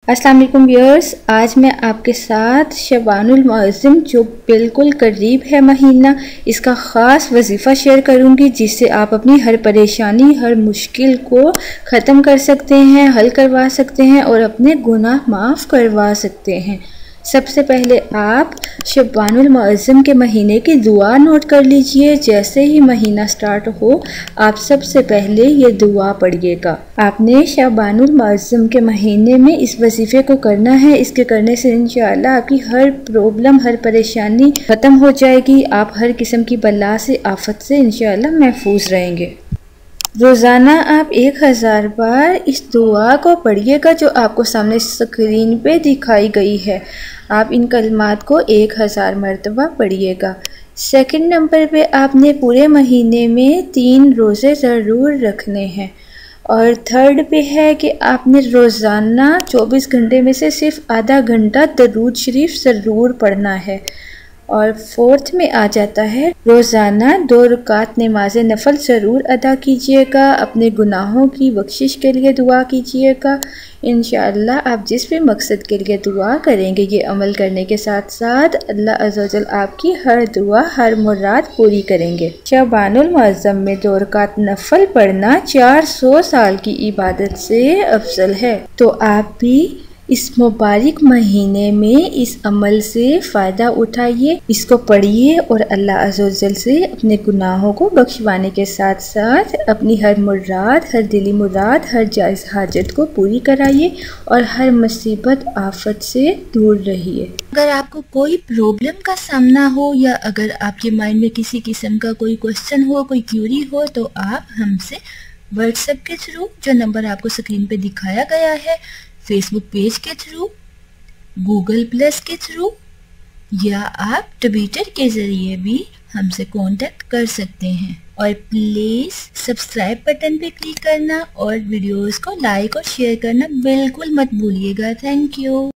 अस्सलाम वालेकुम व्यूअर्स, आज मैं आपके साथ शबानुल मुअज़्ज़म जो बिल्कुल करीब है महीना, इसका ख़ास वजीफ़ा शेयर करूंगी जिससे आप अपनी हर परेशानी, हर मुश्किल को ख़त्म कर सकते हैं, हल करवा सकते हैं और अपने गुनाह माफ़ करवा सकते हैं। सबसे पहले आप शबानुल मुअज़्ज़म के महीने की दुआ नोट कर लीजिए। जैसे ही महीना स्टार्ट हो आप सबसे पहले ये दुआ पढ़िएगा। आपने शबानुल मुअज़्ज़म के महीने में इस वजीफ़े को करना है। इसके करने से इंशाअल्लाह आपकी हर प्रॉब्लम, हर परेशानी ख़त्म हो जाएगी। आप हर किस्म की बला से, आफत से इंशाअल्लाह महफूज रहेंगे। रोज़ाना आप 1000 बार इस दुआ को पढ़िएगा जो आपको सामने स्क्रीन पे दिखाई गई है। आप इन कलमात को 1000 मरतबा पढ़िएगा। सेकंड नंबर पे आपने पूरे महीने में 3 रोज़े ज़रूर रखने हैं। और थर्ड पे है कि आपने रोज़ाना 24 घंटे में से सिर्फ आधा घंटा दरूद शरीफ ज़रूर पढ़ना है। और फोर्थ में आ जाता है रोज़ाना 2 रकात नमाज नफल ज़रूर अदा कीजिएगा। अपने गुनाहों की बख्शिश के लिए दुआ कीजिएगा। इंशाअल्लाह आप जिस भी मकसद के लिए दुआ करेंगे, ये अमल करने के साथ साथ अल्लाह अज़्ज़ा वजल आपकी हर दुआ, हर मुराद पूरी करेंगे। शबानुल मुअज़्ज़म में 2 रकात नफल पढ़ना 400 साल की इबादत से अफजल है। तो आप भी इस मुबारक महीने में इस अमल से फ़ायदा उठाइए, इसको पढ़िए और अल्लाह अज़्ज़ा वजल से अपने गुनाहों को बख्शवाने के साथ साथ अपनी हर मुराद, हर दिली मुराद, हर जायज़ हाजत को पूरी कराइए और हर मुसीबत आफत से दूर रहिए। अगर आपको कोई प्रॉब्लम का सामना हो या अगर आपके माइंड में किसी किस्म का कोई क्वेश्चन हो, कोई क्यूरी हो, तो आप हमसे व्हाट्सएप के थ्रू, जो नंबर आपको स्क्रीन पे दिखाया गया है, फेसबुक पेज के थ्रू, गूगल प्लस के थ्रू या आप ट्विटर के ज़रिए भी हमसे कांटेक्ट कर सकते हैं। और प्लीज़ सब्सक्राइब बटन पे क्लिक करना और वीडियोस को लाइक और शेयर करना बिल्कुल मत भूलिएगा। Thank you.